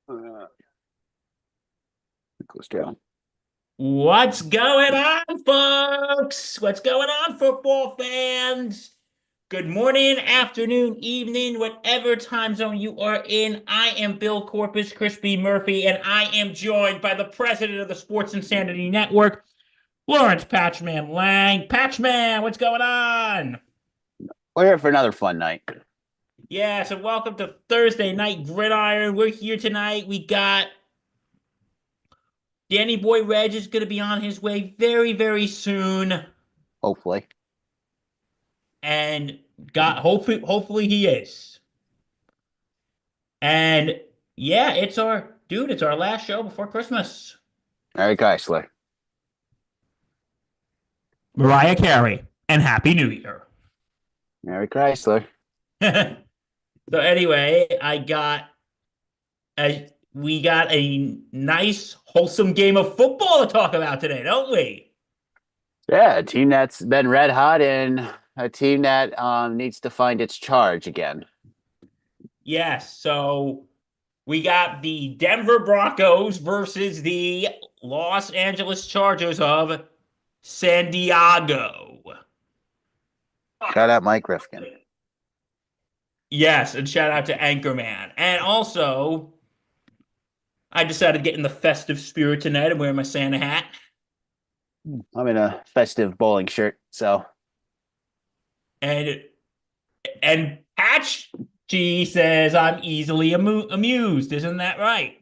It goes down. What's going on, folks? What's going on, football fans? Good morning, afternoon, evening, whatever time zone you are in. I am Bill Corpus Crispy Murphy, and I am joined by the president of the Sports Insanity Network, Lawrence Patchman Lang. Patchman, what's going on? We're here for another fun night. Yeah, so welcome to Thursday Night Gridiron. We're here tonight. We got Danny Boy Reg is going to be on his way very, very soon. Hopefully. And God, hopefully he is. And yeah, it's our last show before Christmas. Merry Chrysler. Mariah Carey and Happy New Year. Merry Chrysler. So anyway, we got a nice wholesome game of football to talk about today, don't we? Yeah, a team that's been red hot and a team that needs to find its charge again. Yes, so we got the Denver Broncos versus the Los Angeles Chargers of San Diego. Shout out Mike Rifkin. Yes, and shout out to Anchorman. And also, I decided to get in the festive spirit tonight. I'm wearing my Santa hat. I'm in a festive bowling shirt, so And Patch G says I'm easily amused. Isn't that right?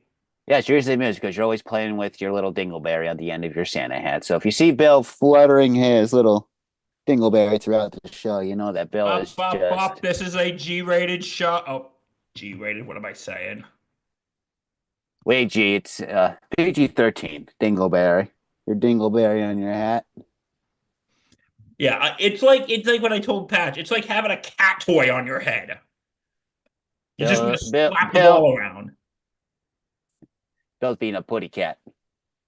yeah, it's usually amused because you're always playing with your little dingleberry on the end of your Santa hat. So if you see Bill fluttering his little dingleberry throughout the show, you know that Bill is Up, up, up. just This is a G-rated show. Oh, G-rated. What am I saying? wait, G, it's PG-13 dingleberry. Your dingleberry on your hat. Yeah, it's like when I told Patch. It's like having a cat toy on your head. You just want Bill, to Bill, slap the Bill, ball around. Bill's being a putty cat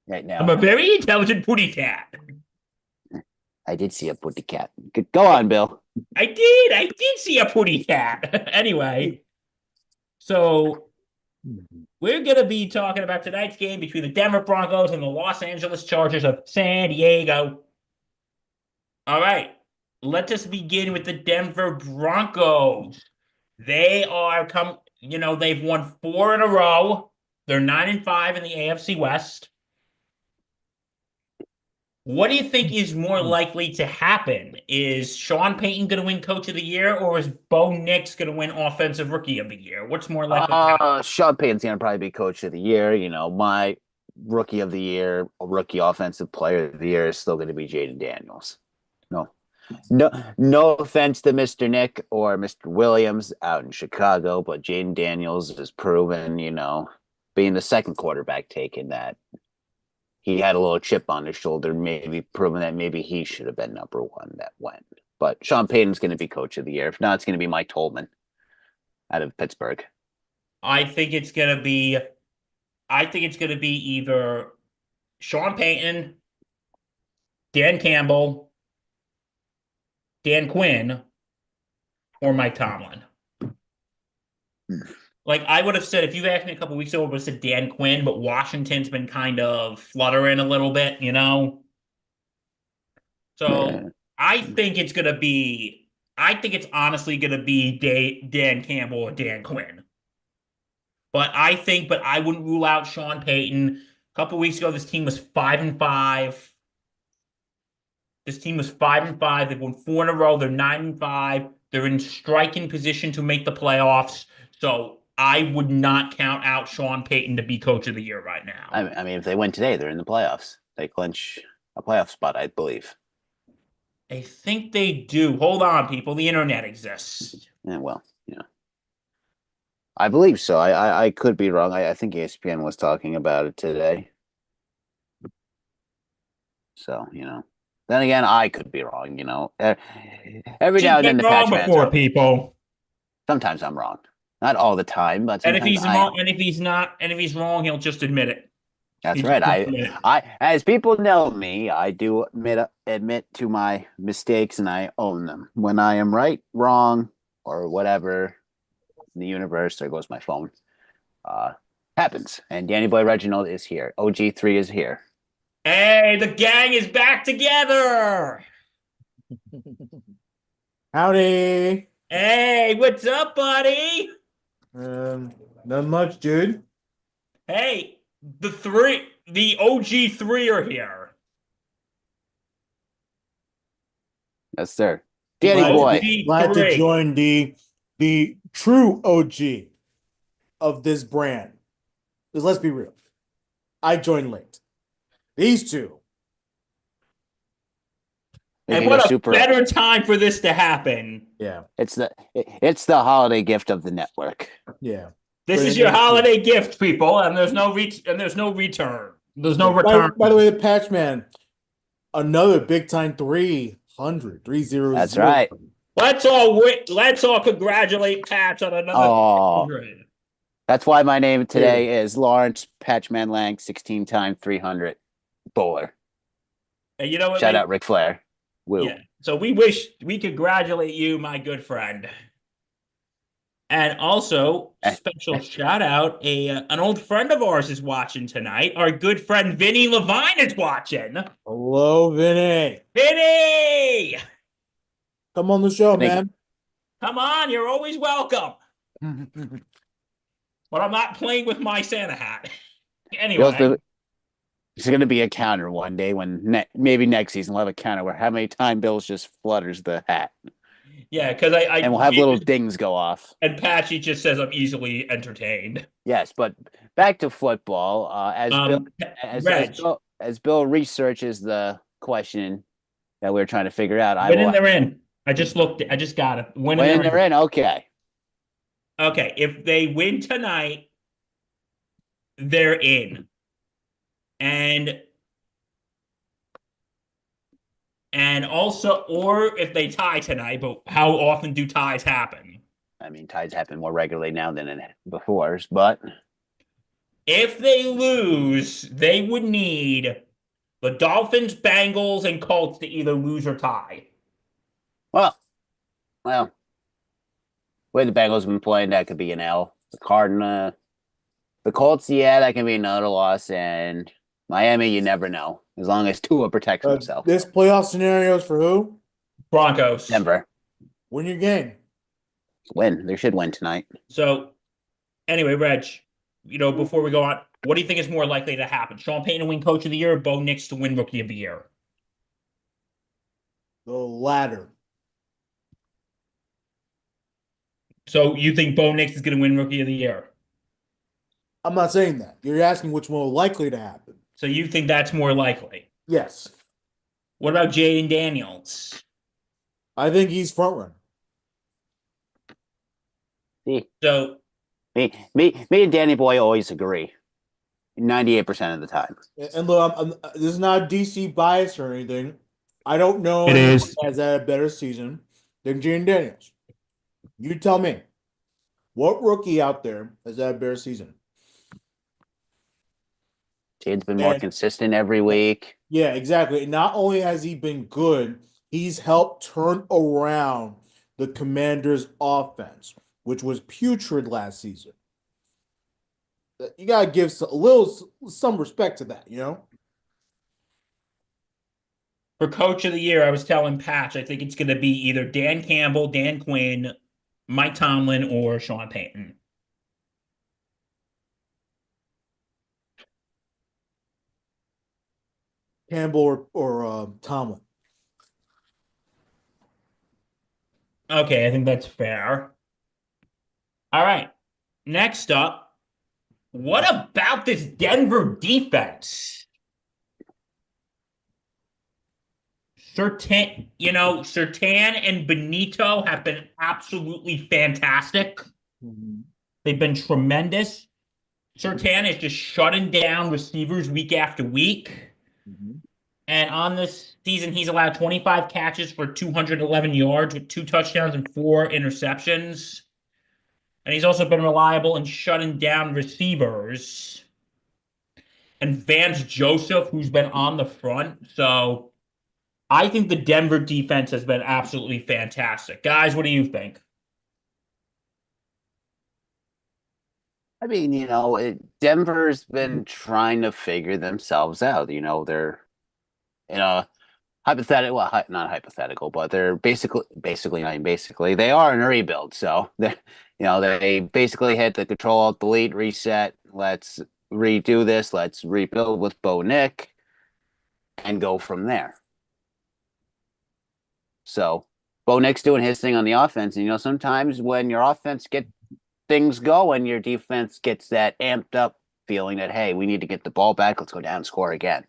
right I'm now. a very intelligent putty cat. I did see a putty cat. Go on, Bill. I did see a putty cat. Anyway, so we're going to be talking about tonight's game between the Denver Broncos and the Los Angeles Chargers of San Diego. All right, let us begin with the Denver Broncos. They've won four in a row. They're 9-5 in the AFC West. What do you think is more likely to happen? Is Sean Payton going to win Coach of the Year, or is Bo Nix going to win Offensive Rookie of the Year? What's more likely to happen? Sean Payton's gonna probably be coach of the year. You know, my rookie of the year, rookie offensive player of the year is still gonna be Jaden Daniels. No, no offense to Mr. Nick or Mr. Williams out in Chicago, but Jaden Daniels has proven, being the second quarterback taken that he had a little chip on his shoulder, maybe proving that maybe he should have been number one that went. But Sean Payton's going to be coach of the year. If not, it's going to be Mike Tolman out of Pittsburgh. I think it's going to be. I think it's going to be either Sean Payton, Dan Campbell, Dan Quinn, or Mike Tomlin. Like I would have said, if you asked me a couple weeks ago, I would have said Dan Quinn, but Washington's been kind of fluttering a little bit, you know. So Yeah. I think it's gonna be. I think it's honestly gonna be Dan Campbell or Dan Quinn. But I wouldn't rule out Sean Payton. A couple weeks ago, this team was 5-5. This team was 5-5. They've won four in a row. They're 9-5. They're in striking position to make the playoffs. So I would not count out Sean Payton to be coach of the year right now. I mean, if they win today, they're in the playoffs. They clinch a playoff spot, I believe. I think they do. Hold on, people. The internet exists. Yeah, well, I believe so. I could be wrong. I think ESPN was talking about it today. So, then again, I could be wrong, Every now You've and then been the wrong patch fans before, are. people. Sometimes I'm wrong. Not all the time, but And if sometimes he's I wrong, am. and if he's not, and if he's wrong, he'll just admit it. That's He'll right. just admit it. As people know me, I do admit to my mistakes and I own them. When I am right, wrong, or whatever in the universe, there goes my phone. Happens. And Danny Boy Reginald is here. OG3 is here. Hey, the gang is back together. Howdy. Hey, what's up, buddy? Um, Not much, dude. Hey, the OG3 are here. Yes, sir. The Danny Glad to, Boy. glad to OG3. join the true OG of this brand. Because let's be real, I joined late. These two, We And can go what a super. better time for this to happen. yeah, It's the holiday gift of the network. yeah. This But is your anyway, holiday gift, people, and there's no return. There's no By, return. by the way, the patch man, another big time 300. That's right. Let's all congratulate Patch on another Oh, 300. that's why my name today is Lawrence Patchman Lang, 16-time 300 bowler. And you know what? Shout out Ric Flair. Woo. Yeah. So we congratulate you, my good friend. And also, special shout out, an old friend of ours is watching tonight. Our good friend Vinny Levine is watching. Hello, Vinny. Vinny! Come on the show, man. Come on, you're always welcome. But I'm not playing with my Santa hat. Anyway. It's going to be a counter one day when maybe next season we'll have a counter where how many times Bills just flutters the hat. Yeah, because and we'll have little dings go off. And Patchy just says I'm easily entertained. Yes, but back to football. As Bill researches the question that we're trying to figure out, they're in. I just got it. When they're in, okay. Okay, if they win tonight, they're in. And also, or if they tie tonight, but how often do ties happen? I mean, ties happen more regularly now than before, but if they lose, they would need the Dolphins, Bengals, and Colts to either lose or tie. Well, the way the Bengals have been playing, that could be an L. The Colts, yeah, that can be another loss, and Miami, you never know. As long as Tua protects himself. This playoff scenario is for who? Broncos. Denver. Win your game. Win. They should win tonight. So, anyway, Reg, before we go on, what do you think is more likely to happen? Sean Payton to win Coach of the Year or Bo Nix to win Rookie of the Year? The latter. So, you think Bo Nix is going to win Rookie of the Year? I'm not saying that. You're asking which more likely to happen. So you think that's more likely? Yes. What about Jaden Daniels? I think he's front runner. So me and Danny Boy always agree. 98% of the time. And look, this is not DC bias or anything. I don't know it is has had a better season than Jaden Daniels. You tell me. What rookie out there has had a better season? Jaden's been more consistent every week. Yeah, exactly. Not only has he been good, he's helped turn around the Commanders' offense, which was putrid last season. You gotta give some respect to that, For Coach of the Year, I was telling Patch, I think it's going to be either Dan Campbell, Dan Quinn, Mike Tomlin, or Sean Payton. Campbell or Tomlin. Okay, I think that's fair. All right. Next up, what about this Denver defense? Surtain and Benito have been absolutely fantastic. Mm-hmm. They've been tremendous. Surtain is just shutting down receivers week after week. Mm-hmm. And on this season, he's allowed 25 catches for 211 yards with 2 touchdowns and 4 interceptions. And he's also been reliable in shutting down receivers. And Vance Joseph, who's been on the front. So I think the Denver defense has been absolutely fantastic. Guys, what do you think? I mean, Denver's been trying to figure themselves out. They're in a hypothetical, well, not hypothetical, but they're basically, I mean, basically, they are in a rebuild. So they basically hit the Control Alt Delete reset. Let's redo this. Let's rebuild with Bo Nick and go from there. So Bo Nick's doing his thing on the offense, and sometimes when your offense get things going, your defense gets that amped up feeling that, hey, we need to get the ball back. Let's go down and score again.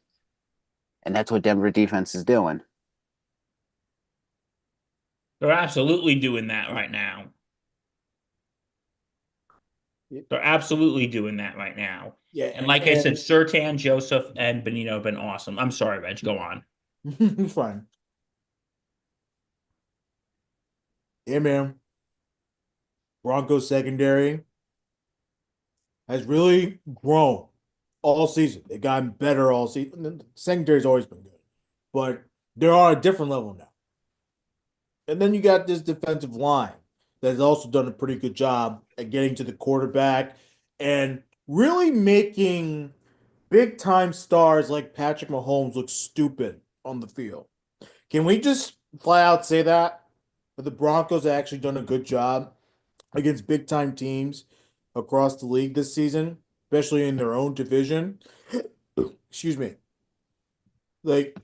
And that's what Denver defense is doing. They're absolutely doing that right now. They're absolutely doing that right now. Yeah, And like I said, Surtan, Joseph, and Benito have been awesome. I'm sorry, Reg. Go on. fine. Yeah, man. Broncos secondary has really grown all season. They've gotten better all season. The secondary's always been good, but they're on a different level now. And then you got this defensive line that has also done a pretty good job at getting to the quarterback and really making big time stars like Patrick Mahomes look stupid on the field. Can we just flat out say that? That the Broncos have actually done a good job against big time teams across the league this season, especially in their own division. Excuse me. Like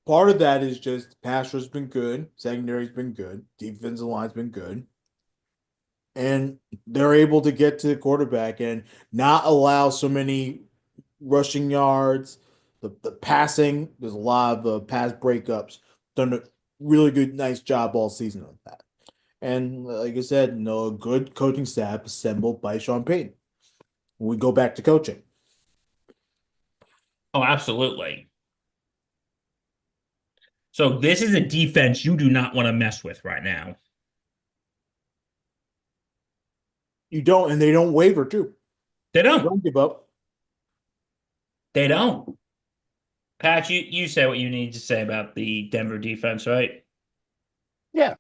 part of that is just pass rush's been good, secondary's been good, defensive line's been good. And they're able to get to the quarterback and not allow so many rushing yards. The passing, there's a lot of pass breakups. Done a really good, nice job all season on that. And like I said, a good coaching staff assembled by Sean Payton. We go back to coaching. Oh, absolutely. So this is a defense you do not want to mess with right now. You don't, and they don't waver too. They They don't. don't give up. They don't. Pat, you say what you need to say about the Denver defense, right? Yeah.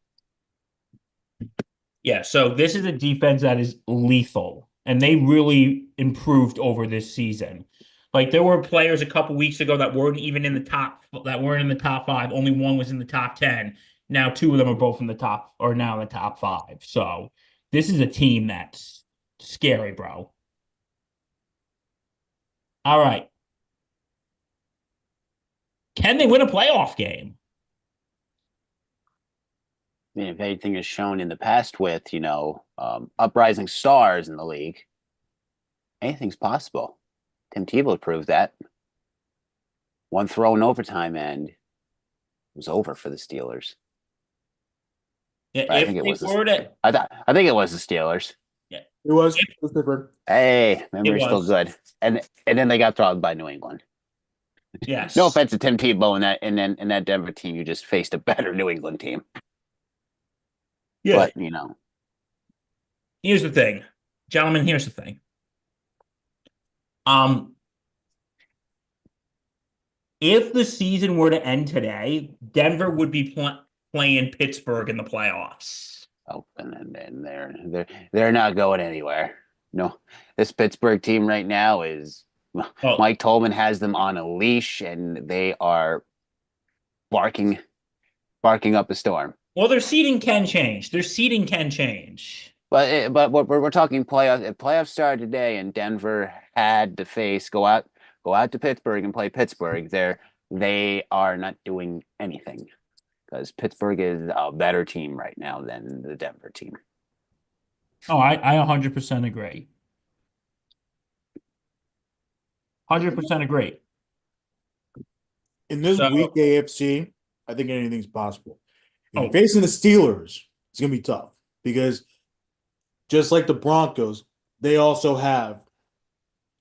Yeah, so this is a defense that is lethal, and they really improved over this season. Like there were players a couple weeks ago that weren't even in the top five. Only one was in the top 10. Now two of them are both in the top or now in the top five. So this is a team that's scary, bro. All right. Can they win a playoff game? I mean, if anything is shown in the past with, uprising stars in the league, anything's possible. Tim Tebow proved that. One throw in overtime and it was over for the Steelers. Yeah, I if think it they was were to, I think it was the Steelers. yeah, It was, if it was different. Hey, memory's It still was. good. And then they got thrown by New England. yes, No offense to Tim Tebow and that Denver team, you just faced a better New England team. yeah. But Here's the thing, gentlemen. Here's the thing. Um, if the season were to end today, Denver would be playing Pittsburgh in the playoffs. oh, and then they're not going anywhere. No, this Pittsburgh team right now is Oh, Mike Tolman has them on a leash, and they are barking up a storm. well, their seating can change. Their seating can change. But we're talking playoffs. If playoffs started today and Denver had to go out to Pittsburgh and play Pittsburgh, they are not doing anything because Pittsburgh is a better team right now than the Denver team. Oh, I 100% agree. 100% agree. In this So, weak AFC, I think anything's possible. And oh, facing the Steelers, it's going to be tough because just like the Broncos, they also have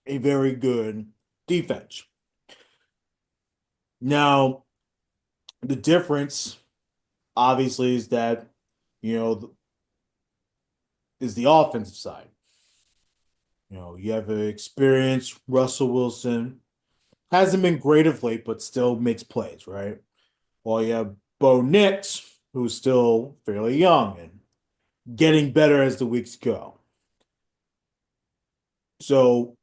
a very good defense. Now, the difference, obviously, is that, is the offensive side. You have an experienced Russell Wilson. Hasn't been great of late, but still makes plays, right? While you have Bo Nix, who's still fairly young and getting better as the weeks go. So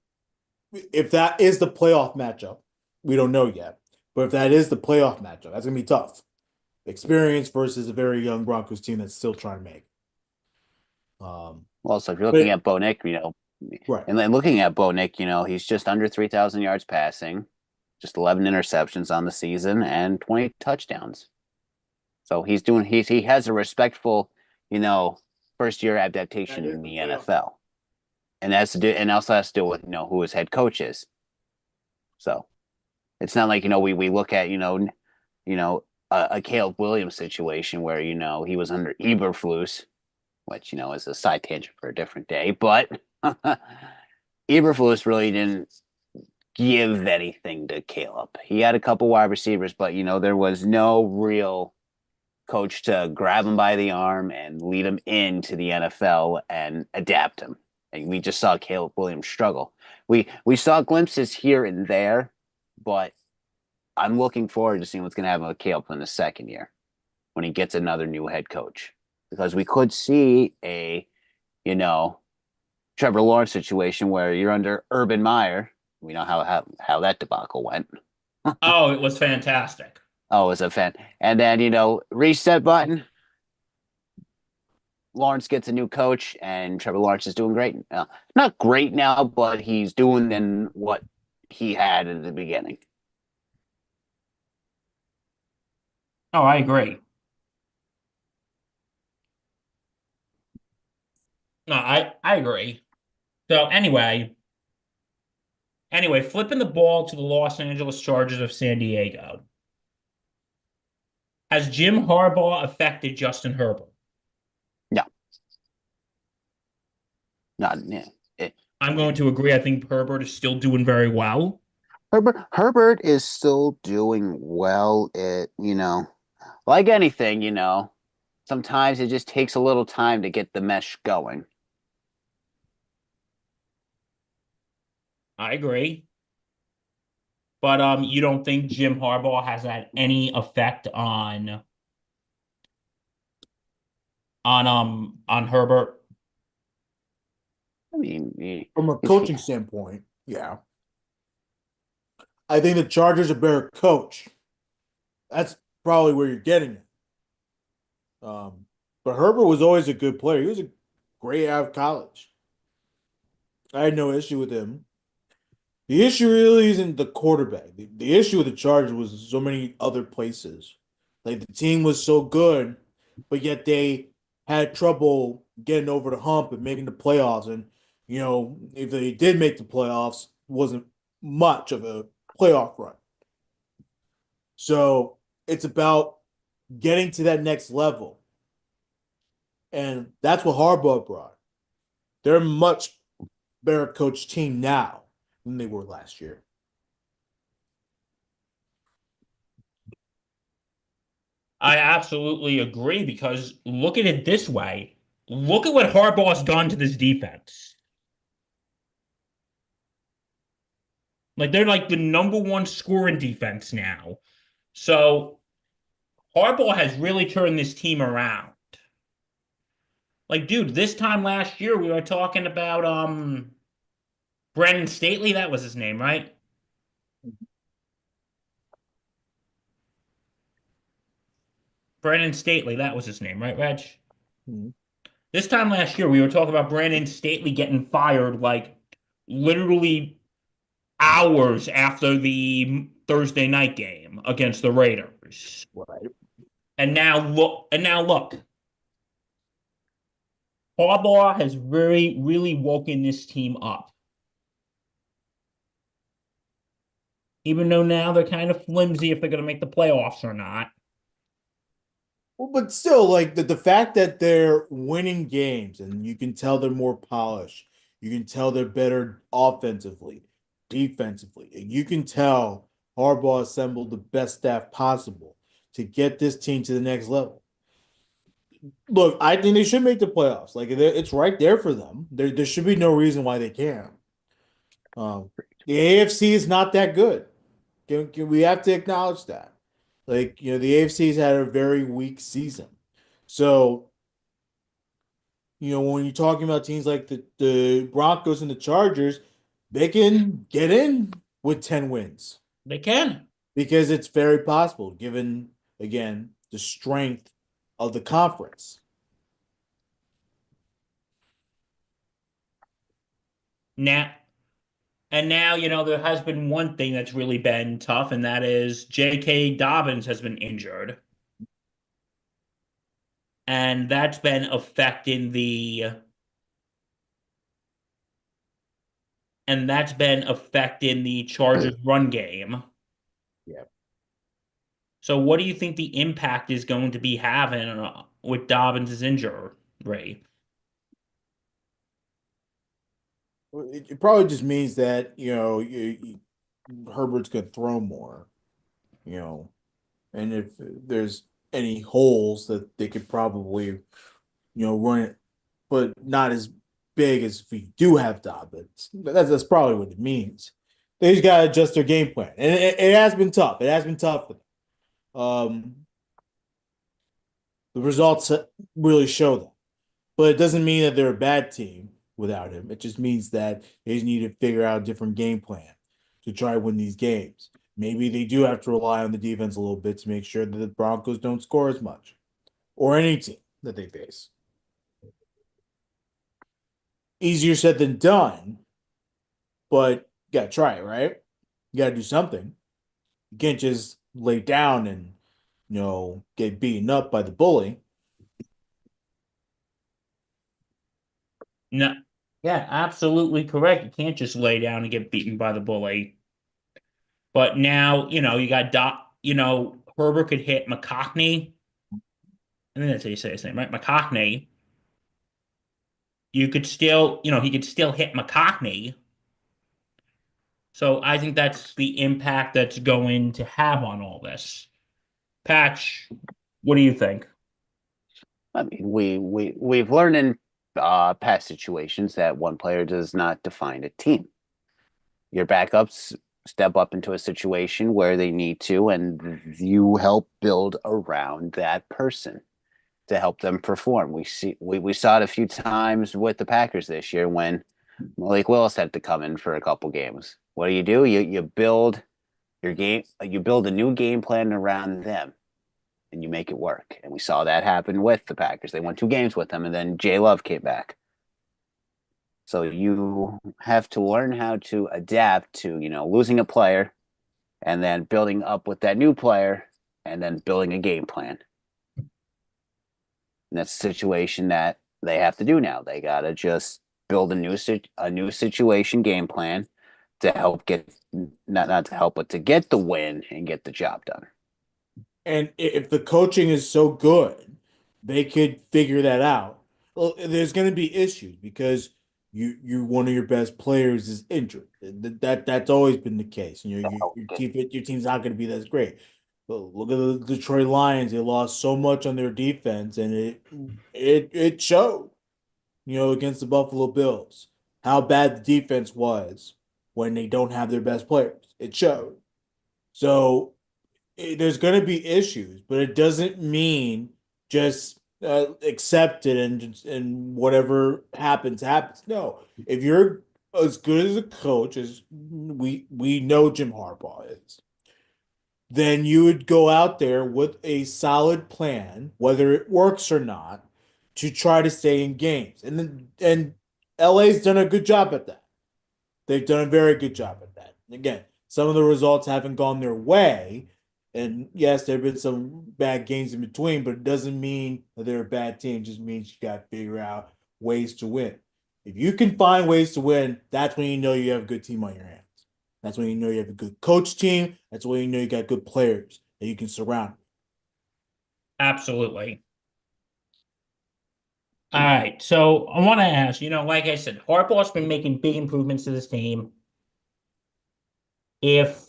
if that is the playoff matchup, we don't know yet. But if that is the playoff matchup, that's gonna be tough. Experience versus a very young Broncos team that's still trying to make. Well, so if you're looking But at Bo Nick, right, and then looking at Bo Nick, he's just under 3,000 yards passing, just 11 interceptions on the season, and 20 touchdowns. So he has a respectful, you know, first year that adaptation is in the the playoff. NFL, and that's to do, and also has to do with who his head coach is. So it's not like we look at a Caleb Williams situation where he was under Eberflus, which is a side tangent for a different day, but Eberflus really didn't give anything to Caleb. He had a couple wide receivers, but there was no real coach to grab him by the arm and lead him into the NFL and adapt him. And we just saw Caleb Williams struggle. We saw glimpses here and there, but I'm looking forward to seeing what's going to happen with Caleb in the second year when he gets another new head coach, because we could see a Trevor Lawrence situation where you're under Urban Meyer. We know how that debacle went. Oh, it was fantastic. Oh, as a fan. And then, reset button. Lawrence gets a new coach, and Trevor Lawrence is doing great. Not great now, but he's doing in what he had in the beginning. Oh, I agree. No, I agree. So anyway, flipping the ball to the Los Angeles Chargers of San Diego. Has Jim Harbaugh affected Justin Herbert? No, not yeah. I'm going to agree. I think Herbert is still doing very well. Herbert is still doing well. Like anything, sometimes it just takes a little time to get the mesh going. I agree. But you don't think Jim Harbaugh has had any effect on Herbert? I mean, from a if he, coaching standpoint, yeah. I think the Chargers are better coach. That's probably where you're getting it. But Herbert was always a good player. He was a great out of college. I had no issue with him. The issue really isn't the quarterback. The issue with the Chargers was so many other places. Like the team was so good, but yet they had trouble getting over the hump and making the playoffs. And if they did make the playoffs, wasn't much of a playoff run. So it's about getting to that next level. And that's what Harbaugh brought. They're a much better coached team now than they were last year. I absolutely agree because look at it this way. Look at what Harbaugh's done to this defense. Like they're like the number one scoring defense now. So Harbaugh has really turned this team around. Like, dude, this time last year we were talking about Brandon Staley, that was his name, right? Brandon Staley, that was his name, right, Reg? Mhm. This time last year we were talking about Brandon Staley getting fired like literally hours after the Thursday night game against the Raiders. Right. And now look. Harbaugh has very, really woken this team up. Even though now they're kind of flimsy if they're going to make the playoffs or not. Well, but still, like the fact that they're winning games and you can tell they're more polished, you can tell they're better offensively, defensively, and you can tell Harbaugh assembled the best staff possible to get this team to the next level. Look, I think they should make the playoffs. Like it's right there for them. There should be no reason why they can't. The AFC is not that good. We have to acknowledge that? Like, the AFC's had a very weak season. So, when you're talking about teams like the Broncos and the Chargers, they can get in with 10 wins They can. because it's very possible, given, again, the strength of the conference. Now, now, there has been one thing that's really been tough, and that is J.K. Dobbins has been injured. And that's been affecting the Chargers run game. Yeah. So what do you think the impact is going to be having with Dobbins' injury? It probably just means that, Herbert's going to throw more, you know, and if there's any holes that they could probably, run it, but not as big as if we do have Dobbins. That's probably what it means. They just got to adjust their game plan, and it has been tough. It has been tough for them. The results really show that, but it doesn't mean that they're a bad team without him. It just means that they just need to figure out a different game plan to try to win these games. Maybe they do have to rely on the defense a little bit to make sure that the Broncos don't score as much, or any team that they face. Easier said than done, but you gotta try it, right? You gotta do something. You can't just lay down and get beaten up by the bully. No, yeah, absolutely correct. You can't just lay down and get beaten by the bully. But now, you got Herbert could hit McCockney. I think that's how you say his name, right? McCockney. You could still, he could still hit McCockney. So I think that's the impact that's going to have on all this. Patch, what do you think? I mean, we've learned in past situations that one player does not define a team. Your backups step up into a situation where they need to, and you help build around that person to help them perform. We saw it a few times with the Packers this year when Malik Willis had to come in for a couple games. What do? You build your game, you build a new game plan around them, and you make it work. And we saw that happen with the Packers. They won 2 games with them, and then Jay Love came back. So you have to learn how to adapt to, losing a player and then building up with that new player and then building a game plan. And that's a situation that they have to do now. They got to just build a new situation game plan to help get not to help, but to get the win and get the job done. And if the coaching is so good, they could figure that out. Well, there's going to be issues because one of your best players is injured. That's always been the case. Your team's not going to be that great. But look at the Detroit Lions. They lost so much on their defense, and it showed. Against the Buffalo Bills, how bad the defense was when they don't have their best players. It showed. So there's going to be issues, but it doesn't mean just accept it and whatever happens happens. No, if you're as good as a coach as we know Jim Harbaugh is, then you would go out there with a solid plan, whether it works or not, to try to stay in games. And LA's done a good job at that. They've done a very good job at that. Again, some of the results haven't gone their way. And yes, there have been some bad games in between, but it doesn't mean that they're a bad team. It just means you got to figure out ways to win. If you can find ways to win, that's when you know you have a good team on your hands. That's when you know you have a good coach team. That's when you know you got good players that you can surround. Absolutely. All right. So I want to ask, like I said, Harbaugh's been making big improvements to this team. If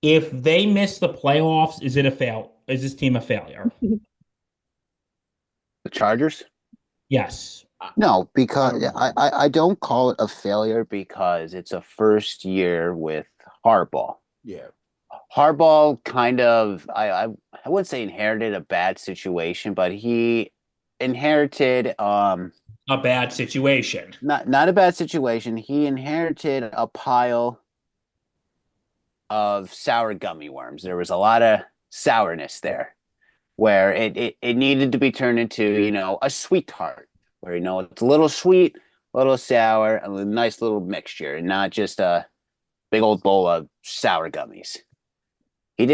they miss the playoffs, is this team a failure? The Chargers? Yes. No, because I don't call it a failure because it's a first year with Harbaugh. Yeah. Harbaugh kind of I wouldn't say inherited a bad situation, but he inherited a bad situation. Not a bad situation. He inherited a pile of sour gummy worms. There was a lot of sourness there where it needed to be turned into, a sweet tart where, it's a little sweet, a little sour, a nice little mixture, and not just a big old bowl of sour gummies. He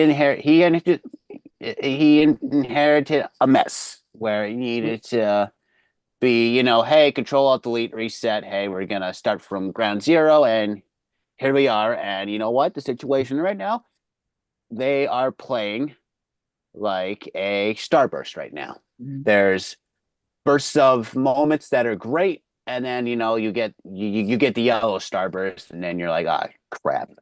inherited a mess where he needed to be, hey, control alt delete reset. Hey, we're gonna start from ground zero, and here we are. And you know what? The situation right now, they are playing like a starburst right now. There's bursts of moments that are great, and then you get the yellow starburst, and then you're like, ah, crap. Oh,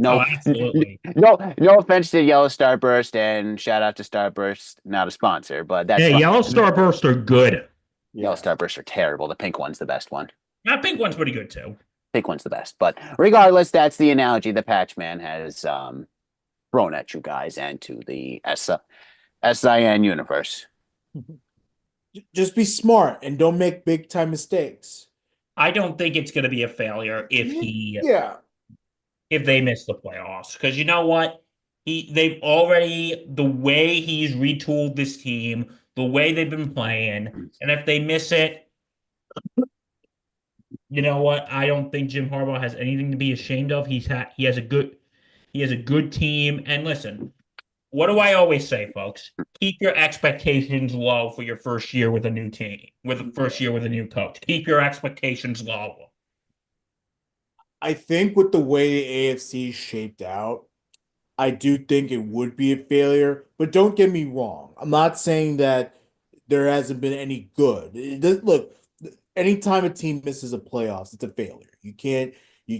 No, absolutely. no offense to Yellow Starburst, and shout out to Starburst, not a sponsor, but that's Hey, fine. yellow starbursts are good. Yellow Yeah. Starbursts are terrible. The pink one's the best one. That pink one's pretty good too. Pink one's the best. But regardless, that's the analogy the Patchman has thrown at you guys and to the SIN universe. Just be smart and don't make big time mistakes. I don't think it's going to be a failure Yeah. if they miss the playoffs, because you know what, they've already, the way he's retooled this team, the way they've been playing, and if they miss it, you know what, I don't think Jim Harbaugh has anything to be ashamed of. He has a good team, and listen, what do I always say, folks? Keep your expectations low for your first year with a new team, with the first year with a new coach. Keep your expectations low. I think with the way the AFC is shaped out, I do think it would be a failure, but don't get me wrong. I'm not saying that there hasn't been any good. Look, anytime a team misses a playoffs, it's a failure. You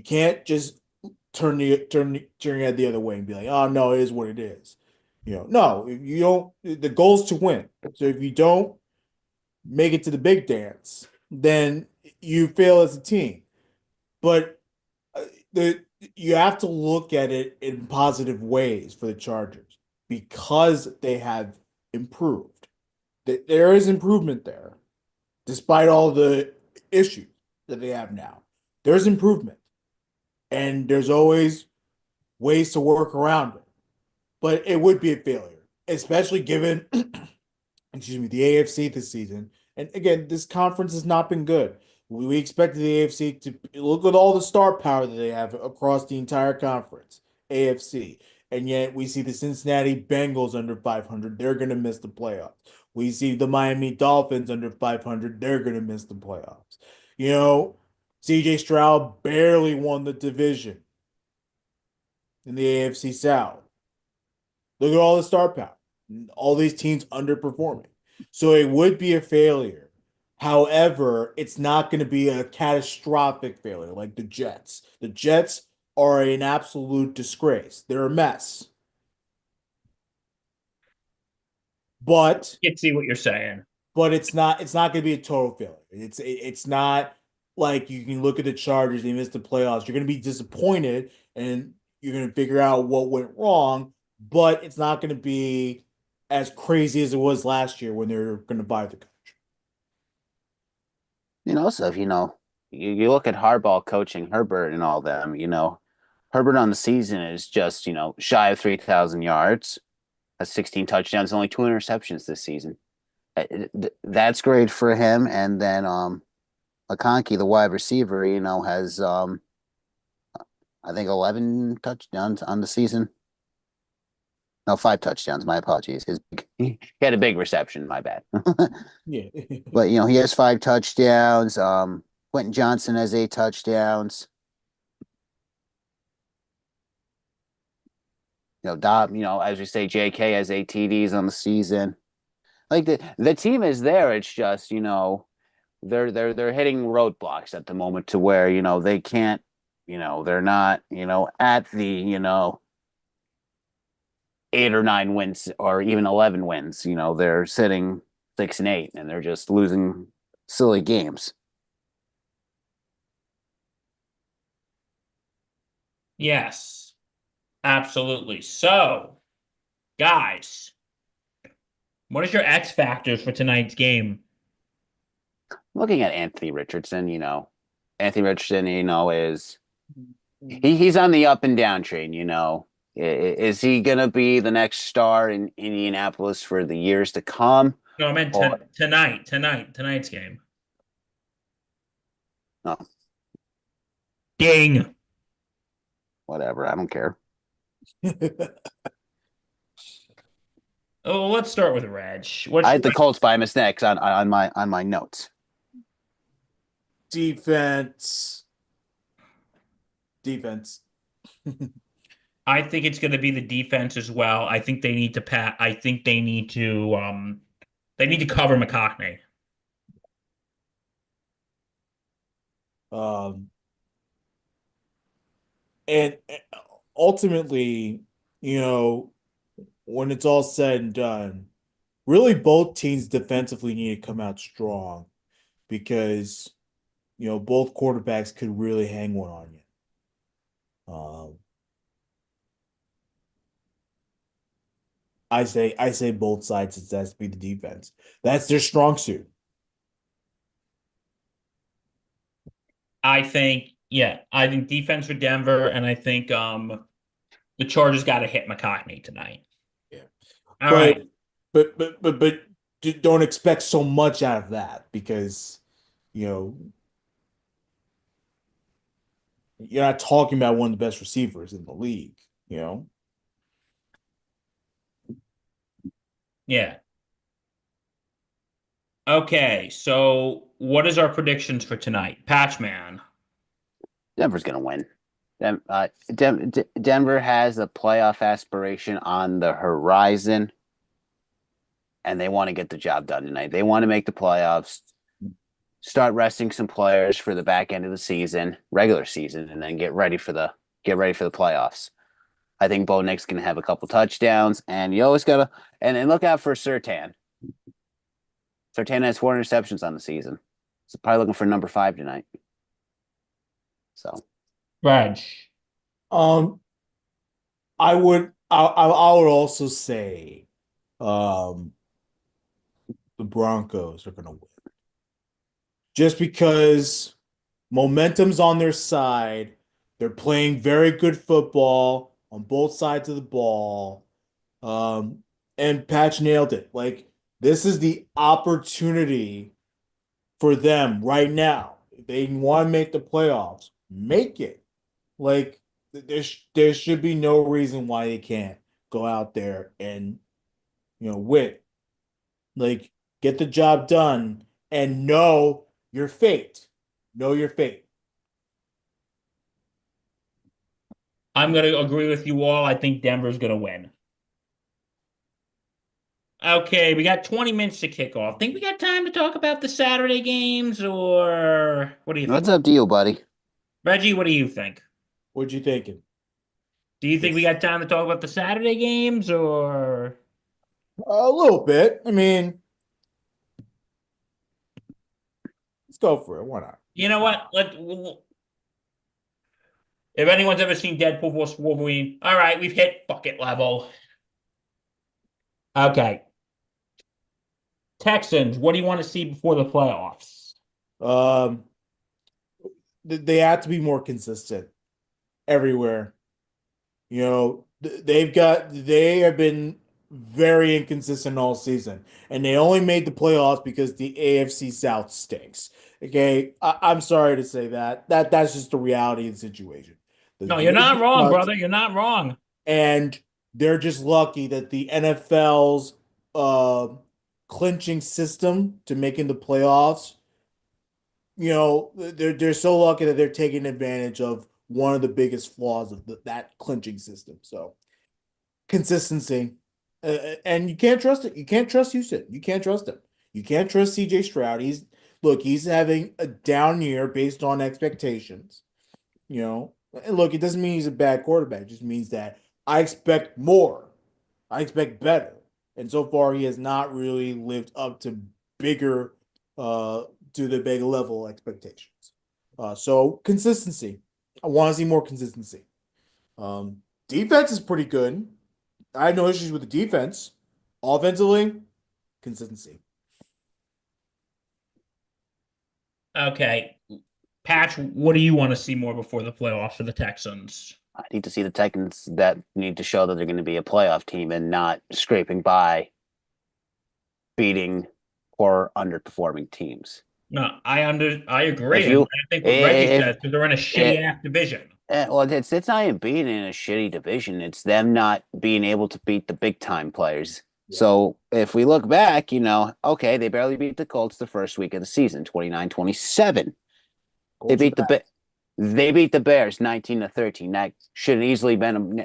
can't just turn your head the other way and be like, oh no, it is what it is. No, if you don't, the goal is to win. So if you don't make it to the big dance, then you fail as a team. But the you have to look at it in positive ways for the Chargers because they have improved. There is improvement there, despite all the issues that they have now. There's improvement, and there's always ways to work around it. But it would be a failure, especially given, excuse me, the AFC this season. And again, this conference has not been good. We expected the AFC to look at all the star power that they have across the entire conference, AFC. And yet we see the Cincinnati Bengals under 500. They're going to miss the playoffs. We see the Miami Dolphins under 500. They're going to miss the playoffs. CJ Stroud barely won the division in the AFC South. Look at all the star power. All these teams underperforming. So it would be a failure. However, it's not going to be a catastrophic failure like the Jets. The Jets are an absolute disgrace. They're a mess. But I can see what you're saying. it's not going to be a total failure. It's not like you can look at the Chargers, they missed the playoffs. You're going to be disappointed and you're going to figure out what went wrong, but it's not going to be as crazy as it was last year when they're going to buy the coach. So if you look at Harbaugh coaching Herbert and all them, Herbert on the season is just, shy of 3,000 yards, has 16 touchdowns, only 2 interceptions this season. That's great for him. And then McConkey, the wide receiver, has I think 11 touchdowns on the season. No, 5 touchdowns. My apologies. He had a big reception. My bad. Yeah. But he has 5 touchdowns. Quentin Johnson has 8 touchdowns. Dob, as we say, JK has 8 TDs on the season. Like the team is there. It's just, they're hitting roadblocks at the moment to where, they can't, they're not, at the, 8 or 9 wins or even 11 wins. They're sitting 6 and 8 and they're just losing silly games. Yes, absolutely. So, guys, What is your X factors for tonight's game? Looking at Anthony Richardson, Anthony Richardson, is he's on the up and down train, Is he gonna be the next star in Indianapolis for the years to come? No, I meant Or tonight's game. no, Ding. whatever, I don't care. Oh, let's start with Reg. I had the Colts by mistakes on my notes. Defense. I think it's going to be the defense as well. I think they need to pat. I think they need to cover McCockney. And ultimately, when it's all said and done, really both teams defensively need to come out strong because, both quarterbacks could really hang one on you. I say both sides. It has to be the defense. That's their strong suit. I think defense for Denver, and I think the Chargers got to hit McCockney tonight. Yeah. All right. But don't expect so much out of that because, you're not talking about one of the best receivers in the league. Yeah. Okay, so what is our predictions for tonight? Patchman. Denver's gonna win. Denver has a playoff aspiration on the horizon, and they want to get the job done tonight. They want to make the playoffs, start resting some players for the back end of the season, regular season, and then get ready for the playoffs. I think Bo Nick's gonna have a couple touchdowns, and you always gotta and look out for Surtain. Surtain has 4 interceptions on the season. So probably looking for number 5 tonight. So, Reg. I would also say the Broncos are gonna win. Just because momentum's on their side, they're playing very good football on both sides of the ball. And Patch nailed it. Like, this is the opportunity for them right now. If they want to make the playoffs, make it. Like, there should be no reason why they can't go out there and, win. Like, get the job done and know your fate. Know your fate. I'm going to agree with you all. I think Denver's going to win. Okay, we got 20 minutes to kick off. Think we got time to talk about the Saturday games, or what do you think? what's up to you, buddy? Reggie, what do you think? What you thinking? Do you think we got time to talk about the Saturday games, or? A little bit. I mean, let's go for it. Why not? You know what? If anyone's ever seen Deadpool vs. Wolverine, all right, we've hit bucket level. Okay. Texans, what do you want to see before the playoffs? They have to be more consistent everywhere. They have been very inconsistent all season, and they only made the playoffs because the AFC South stinks. Okay, I'm sorry to say that. That's just the reality of the situation. No, you're not wrong, brother. You're not wrong. And they're just lucky that the NFL's clinching system to making the playoffs, they're so lucky that they're taking advantage of one of the biggest flaws of that clinching system. So, consistency. And you can't trust it. You can't trust Houston. You can't trust him. You can't trust CJ Stroud. He's having a down year based on expectations. And look, it doesn't mean he's a bad quarterback. It just means that I expect more. I expect better. And so far, he has not really lived up to the bigger level expectations. So consistency. I want to see more consistency. Defense is pretty good. I have no issues with the defense. Offensively, consistency. Okay. Patch, what do you want to see more before the playoffs for the Texans? I need to see the Titans that need to show that they're going to be a playoff team and not scraping by, beating poor underperforming teams. No, I agree, If and you I think what Reggie if says because they're in a shitty it, ass division. well, it's not even being in a shitty division. It's them not being able to beat the big time players. Yeah. So if we look back, okay, they barely beat the Colts the first week of the season, 29-27. They Colts are beat bad. they beat the Bears 19-13. That should have easily been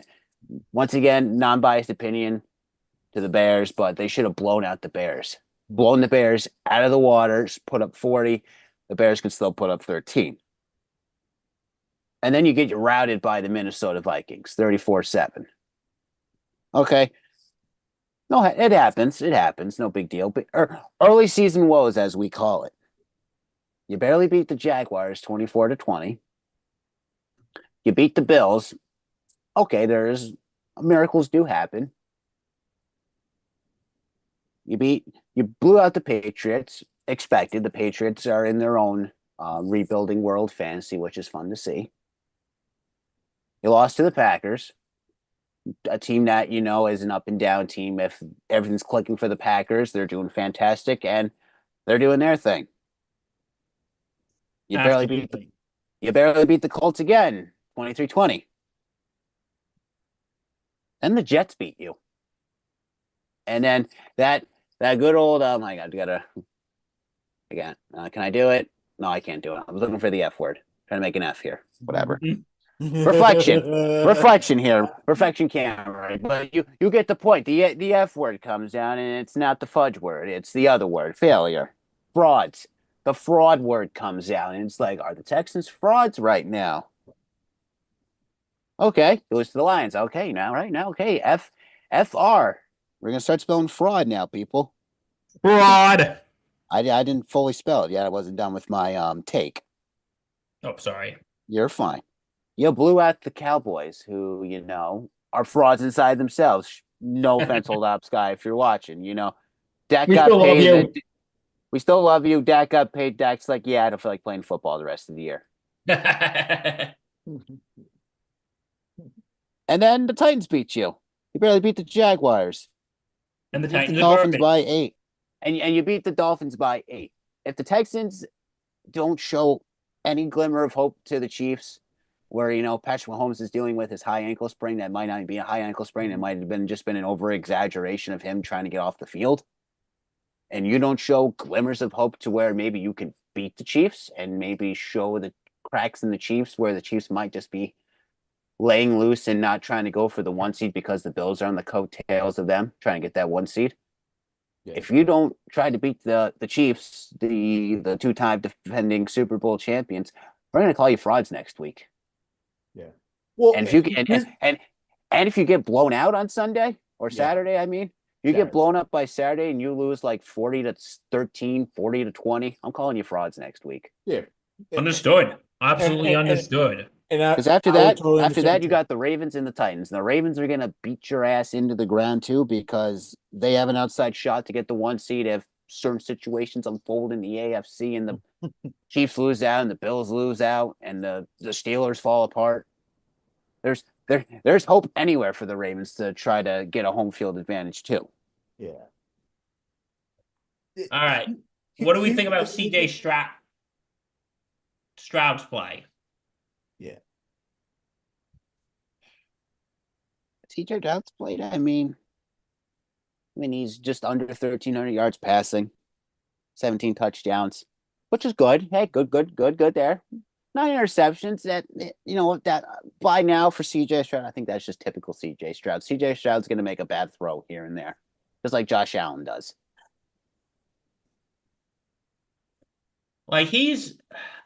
once again, non-biased opinion to the Bears, but they should have blown out the Bears. Blown the Bears out of the water, put up 40. The Bears can still put up 13. And then you get routed by the Minnesota Vikings, 34-7. Okay. No, it happens. It happens. No big deal. But early season woes, as we call it. You barely beat the Jaguars 24-20. You beat the Bills. Okay, miracles do happen. You blew out the Patriots. Expected. The Patriots are in their own rebuilding world fantasy, which is fun to see. You lost to the Packers, a team that is an up and down team. If everything's clicking for the Packers, they're doing fantastic and they're doing their thing. You barely beat the Colts again, 23-20. Then the Jets beat you. And then that good old oh my God, again, can I do it? No, I can't do it. I was looking for the F word. Trying to make an F here. Whatever. Reflection here. Reflection camera. But you get the point. The F word comes down, and it's not the fudge word. It's the other word. Failure. Frauds. The fraud word comes out, and it's like, are the Texans frauds right now? Okay, goes to the Lions. Okay, right now. Okay, FR. We're gonna start spelling fraud now, people. Fraud. I didn't fully spell it yet. I wasn't done with my take. Oh, sorry. You're fine. You blew out the Cowboys, who are frauds inside themselves. No offense, Old Ops guy, if you're watching. Dak We got still love paid. you. We still love you. Dak got paid. Dak's like, yeah, I don't feel like playing football the rest of the year. And then the Titans beat you. You barely beat the Jaguars. And the You beat Titans the are Dolphins garbage. by 8. And you beat the Dolphins by 8. If the Texans don't show any glimmer of hope to the Chiefs, where Patrick Mahomes is dealing with his high ankle sprain, that might not be a high ankle sprain, it might have been an over exaggeration of him trying to get off the field, and you don't show glimmers of hope to where maybe you can beat the Chiefs and maybe show the cracks in the Chiefs where the Chiefs might just be laying loose and not trying to go for the 1 seed because the Bills are on the coattails of them trying to get that 1 seed. Yeah. If you don't try to beat the Chiefs, the two-time defending Super Bowl champions, we're going to call you frauds next week. Yeah. Well, and if you and if you get blown out on Sunday or Saturday, get blown up by Saturday and you lose like 40-13, 40-20, I'm calling you frauds next week. Yeah. Understood. Absolutely understood. Because after that, you got the Ravens and the Titans. And the Ravens are going to beat your ass into the ground too because they have an outside shot to get the 1 seed if certain situations unfold in the AFC and the Chiefs lose out and the Bills lose out and the Steelers fall apart. There's hope anywhere for the Ravens to try to get a home field advantage too. Yeah. All right. What do we think about CJ Stroud's play? Yeah. CJ Stroud's played. He's just under 1,300 yards passing, 17 touchdowns, which is good. Hey, good there. 9 interceptions. That by now for CJ Stroud, I think that's just typical CJ Stroud. CJ Stroud's going to make a bad throw here and there, just like Josh Allen does. Like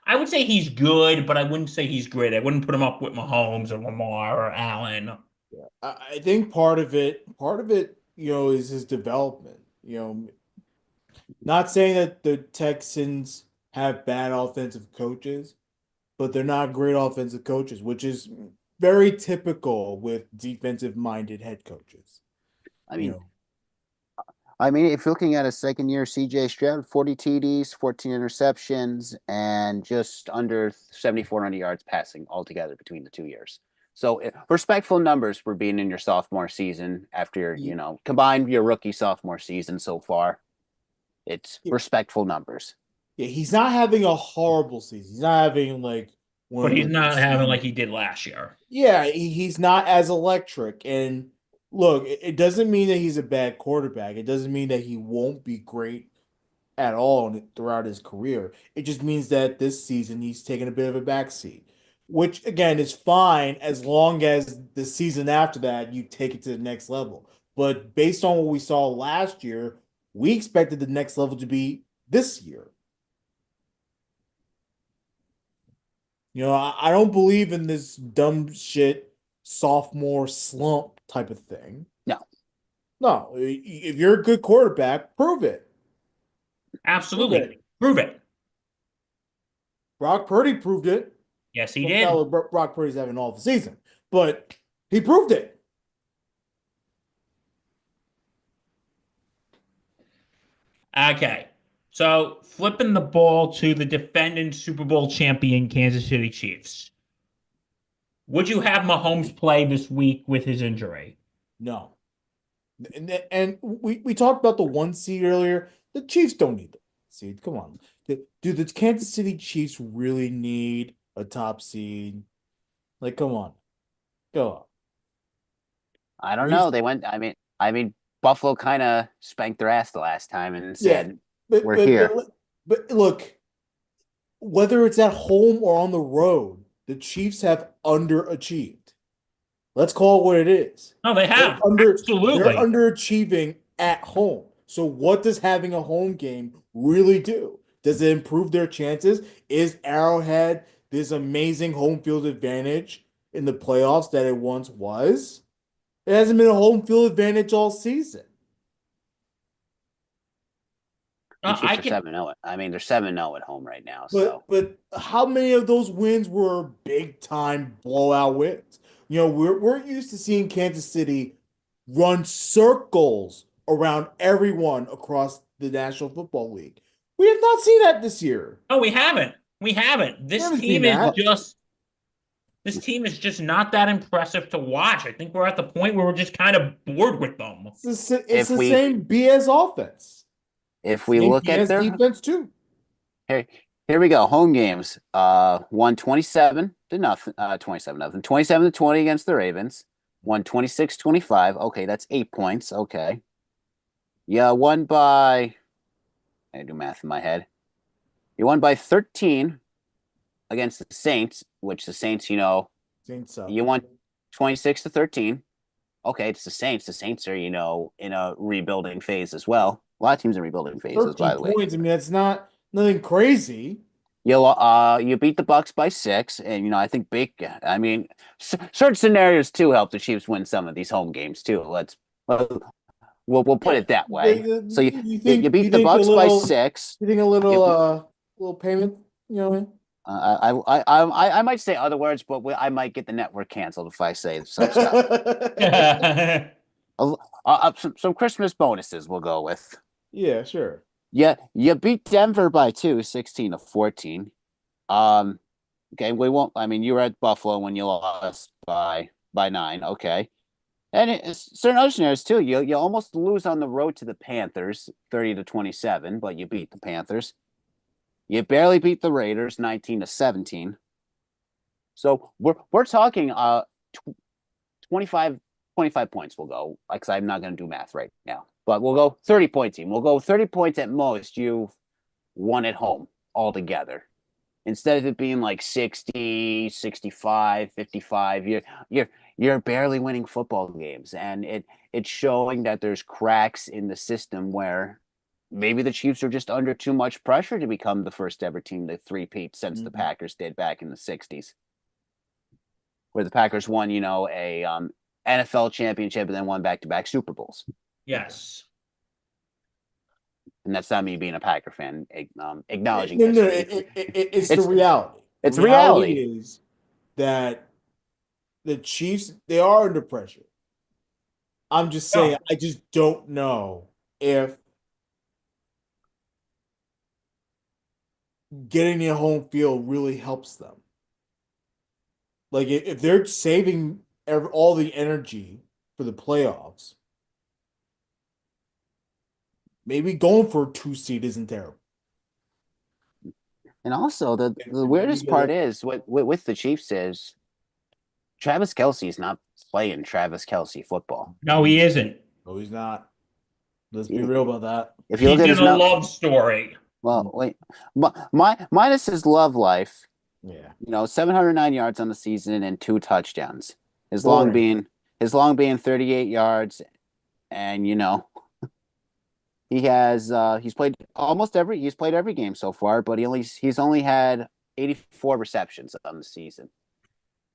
I would say he's good, but I wouldn't say he's great. I wouldn't put him up with Mahomes or Lamar or Allen. Yeah. I think part of it, is his development. Not saying that the Texans have bad offensive coaches, but they're not great offensive coaches, which is very typical with defensive-minded head coaches. I mean, if you're looking at a second year CJ Stroud, 40 TDs, 14 interceptions, and just under 7,400 yards passing altogether between the 2 years. So respectful numbers for being in your sophomore season after your, He- combined your rookie sophomore season so far. It's respectful numbers. Yeah, he's not having a horrible season. He's not having like one But of he's the not having like seasons. he did last year. Yeah, he's not as electric. And look, it doesn't mean that he's a bad quarterback. It doesn't mean that he won't be great at all throughout his career. It just means that this season he's taken a bit of a backseat, which again is fine as long as the season after that you take it to the next level. But based on what we saw last year, we expected the next level to be this year. I don't believe in this dumb shit sophomore slump type of thing. No, No, if you're a good quarterback, prove it. Prove Absolutely. it. Prove it. Brock Purdy proved it. Yes, he Well, did. now Brock Purdy's having all the season, but he proved it. Okay. So flipping the ball to the defending Super Bowl champion Kansas City Chiefs. Would you have Mahomes play this week with his injury? No, and we talked about the 1 seed earlier. The Chiefs don't need the seed. Come on, do the Kansas City Chiefs really need a top seed? Like, come on, go on. I don't Reese- know. They went. I mean, Buffalo kind of spanked their ass the last time and Yeah, said, but "We're but here." but but look, whether it's at home or on the road, the Chiefs have underachieved. Let's call it what it is. No, they They're have. they're Absolutely. underachieving at home. So what does having a home game really do? Does it improve their chances? Is Arrowhead this amazing home field advantage in the playoffs that it once was? It hasn't been a home field advantage all season. The I Chiefs are can 7-0. I mean, they're 7-0 at home right now. But So but how many of those wins were big time blowout wins? We're used to seeing Kansas City run circles around everyone across the National Football League. We have not seen that this year. No, we haven't. We haven't. We haven't seen that. This team is just not that impressive to watch. I think we're at the point where we're just kind of bored with them. It's if the we same BS offense, if we same look at BS their defense too. here, here we go. Home games. Won 27 to nothing. 27 nothing. 27 to 20 against the Ravens. Won 26-25. Okay, that's 8 points. Okay. Yeah, won by. I do math in my head. You won by 13 against the Saints, which the Saints, Saints suck. you won 26 to 13. Okay, it's the Saints. The Saints are, in a rebuilding phase as well. A lot of teams in rebuilding phases, 13 by the way. points. I mean, that's not nothing crazy. You beat the Bucks by 6, and I think I mean, certain scenarios too help the Chiefs win some of these home games too. We'll put Yeah. it that way. So you You beat the think a Bucks by little 6. you think a You, little payment, I might say other words, but I might get the network canceled if I say some stuff. Some Christmas bonuses we'll go with. Yeah, sure. Yeah, you beat Denver by 2, 16 to 14. Um, okay, we won't. I mean, you were at Buffalo when you lost by 9. Okay, and certain other scenarios too. You almost lose on the road to the Panthers, 30 to 27, but you beat the Panthers. You barely beat the Raiders, 19 to 17. So we're talking 25 points we'll go, because I'm not going to do math right now. But we'll go 30-point team. We'll go 30 points at most. You've won at home altogether. Instead of it being like 60, 65, 55, you're barely winning football games. And it's showing that there's cracks in the system where maybe the Chiefs are just under too much pressure to become the first ever team to three-peat since the Packers did back in the 60s. Where the Packers won, a NFL championship and then won back-to-back Super Bowls. Yes. And that's not me being a Packer fan, acknowledging No, history. it's the reality. It's The reality. is that the Chiefs, they are under pressure. I'm just saying, I just don't know if getting a home field really helps them. Like if they're saving all the energy for the playoffs, maybe going for a 2 seed isn't terrible. And also the And maybe weirdest part is with the Chiefs is Travis Kelce is not playing Travis Kelce football. No, he isn't. No, he's not. Let's be real about that. If you look He's at in his a love story. well, wait, minus his love life, Yeah. 709 yards on the season and 2 touchdowns. His long Boring. being his long being 38 yards, and he's played every game so far, but he's only had 84 receptions on the season.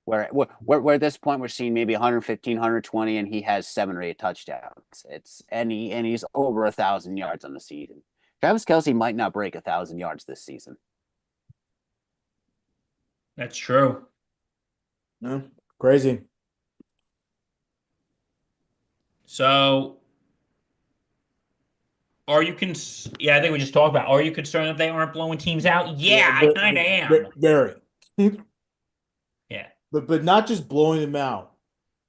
Where at this point we're seeing maybe 115, 120, and he has 7 or 8 touchdowns. He's over 1,000 yards on the season. Travis Kelce might not break 1,000 yards this season. That's true. Yeah. Crazy. So, yeah, I think we just talked about. Are you concerned that they aren't blowing teams out? Yeah, I kind of am. Very. Yeah. But not just blowing them out.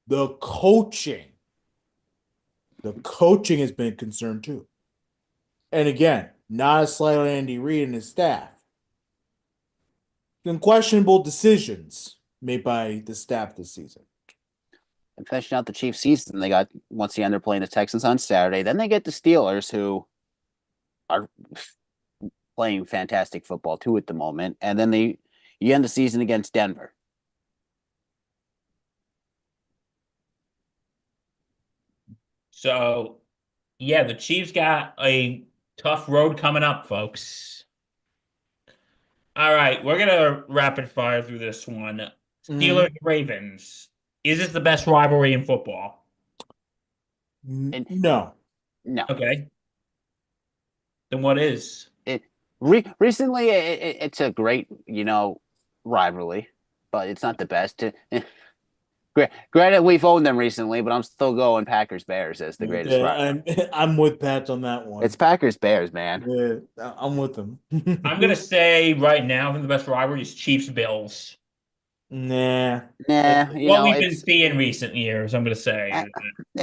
The coaching. The coaching has been concerned too. And again, not a slight on Andy Reid and his staff. Some questionable decisions made by the staff this season. And finishing out the Chiefs season, they got once again they're playing the Texans on Saturday. Then they get the Steelers, who are playing fantastic football too at the moment. And then you end the season against Denver. So, yeah, the Chiefs got a tough road coming up, folks. All right, we're gonna rapid fire through this one. Steelers Ravens. Is this the best rivalry in football? No. No. Okay. Then what is? Recently, it's a great, rivalry, but it's not the best. Granted, we've owned them recently, but I'm still going Packers Bears as the greatest rivalry. I'm with Pat on that one. It's Packers Bears, man. Yeah, I'm with them. I'm gonna say right now, I think the best rivalry is Chiefs Bills. Nah. What we've been seeing in recent years, I'm gonna say.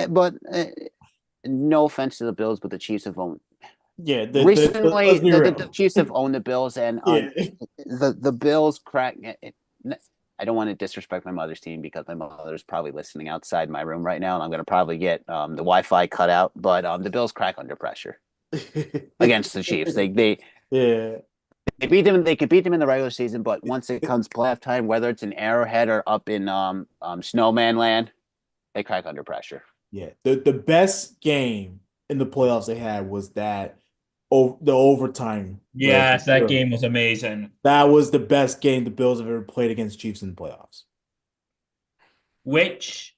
But no offense to the Bills, but the Chiefs have owned. Yeah, Recently, the Chiefs have owned the Bills, and the Bills crack. I don't want to disrespect my mother's team because my mother's probably listening outside my room right now, and I'm going to probably get the Wi-Fi cut out. But the Bills crack under pressure against the Chiefs. They beat them. They could beat them in the regular season, but once it comes playoff time, whether it's in Arrowhead or up in Snowman Land, they crack under pressure. Yeah, the best game in the playoffs they had was the overtime. Yes, that game was amazing. That was the best game the Bills have ever played against Chiefs in the playoffs. Which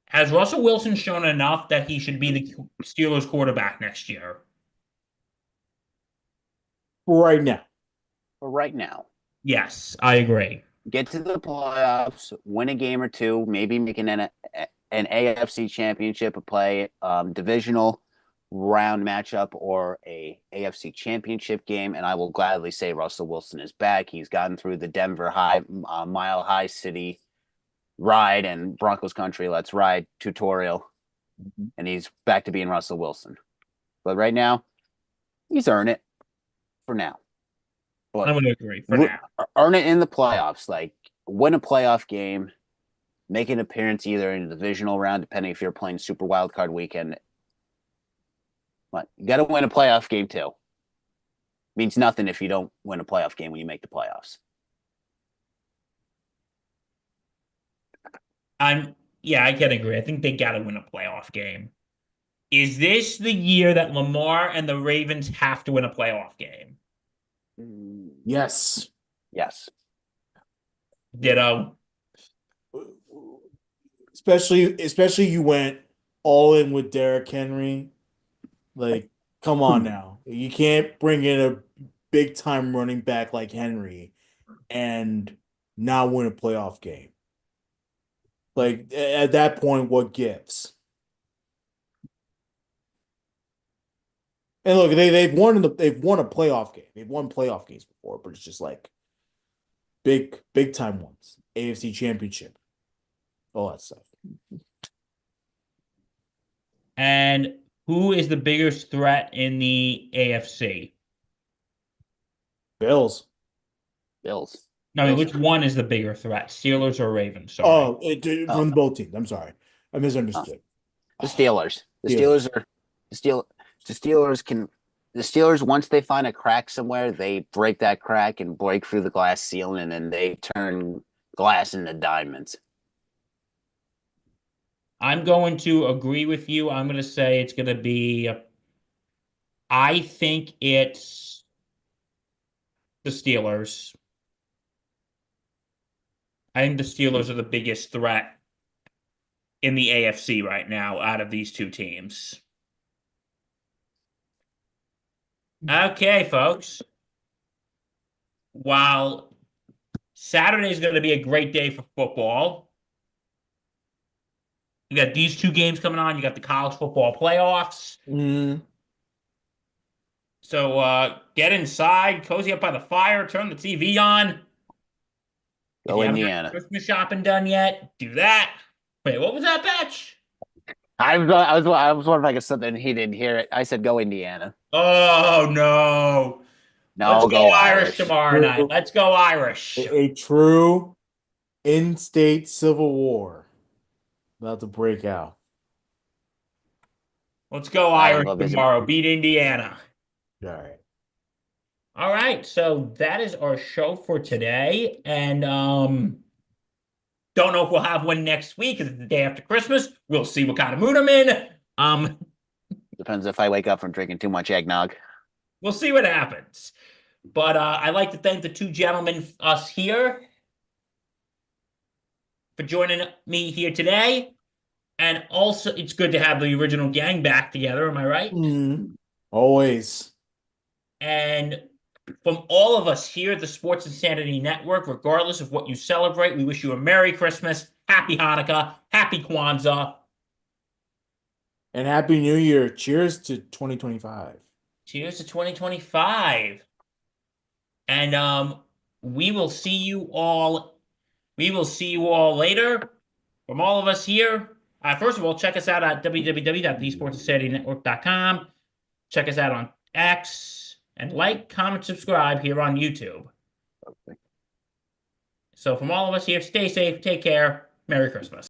has Russell Wilson shown enough that he should be the Steelers quarterback next year? Right now. For right now. Yes, I agree. Get to the playoffs, win a game or two, maybe making an AFC championship, play divisional round matchup or a AFC championship game, and I will gladly say Russell Wilson is back. He's gotten through the Denver Mile High City ride and Broncos country, let's ride tutorial, and he's back to being Russell Wilson. But right now, he's earned it for now. But I'm going to agree for now. Earn it in the playoffs, like win a playoff game, make an appearance either in the divisional round, depending if you're playing Super Wild Card Weekend. But you got to win a playoff game too. Means nothing if you don't win a playoff game when you make the playoffs. I can agree. I think they got to win a playoff game. Is this the year that Lamar and the Ravens have to win a playoff game? Yes. Yes. Ditto. Especially you went all in with Derrick Henry. Like, come on now. You can't bring in a big time running back like Henry and not win a playoff game. Like, at that point, what gives? And look, they've won they've won a playoff game. They've won playoff games before, but it's just like big time ones. AFC Championship, all that stuff. And who is the biggest threat in the AFC? Bills. Bills. No, I mean, Bills. which one is the bigger threat? Steelers or Ravens? Sorry. Oh, Oh. from both teams. I'm sorry, I misunderstood. The Steelers. The Steelers. Steelers are the Steel. The Steelers can. The Steelers, once they find a crack somewhere, they break that crack and break through the glass ceiling, and then they turn glass into diamonds. I'm going to agree with you. I'm going to say it's going to be, I think it's the Steelers. I think the Steelers are the biggest threat in the AFC right now out of these two teams. Okay, folks. While Saturday is going to be a great day for football, you got these two games coming on. You got the college football playoffs. Mm. So get inside, cozy up by the fire, turn the TV on. Go Indiana. Christmas shopping done yet? Do that. Wait, what was that, Batch? I was wondering if I could something he didn't hear it. I said go Indiana. Oh no. No, Let's go Irish Irish. tomorrow night. Let's go Irish. A true in-state civil war about to break out. Let's go I Irish love this. tomorrow. Beat Indiana. All right. All right, so that is our show for today. And don't know if we'll have one next week because it's the day after Christmas. We'll see what kind of mood I'm in. Depends if I wake up from drinking too much eggnog. We'll see what happens. But I'd like to thank the two gentlemen, us here, for joining me here today. And also, it's good to have the original gang back together. Am I right? Always. And from all of us here at the Sports Insanity Network, regardless of what you celebrate, we wish you a Merry Christmas, Happy Hanukkah, Happy Kwanzaa. And Happy New Year. Cheers to 2025. Cheers to 2025. And we will see you all. We will see you all later. From all of us here. First of all, check us out at www.thesportsinsanitynetwork.com. Check us out on X and like, comment, subscribe here on YouTube. Okay. So from all of us here, stay safe, take care, Merry Christmas.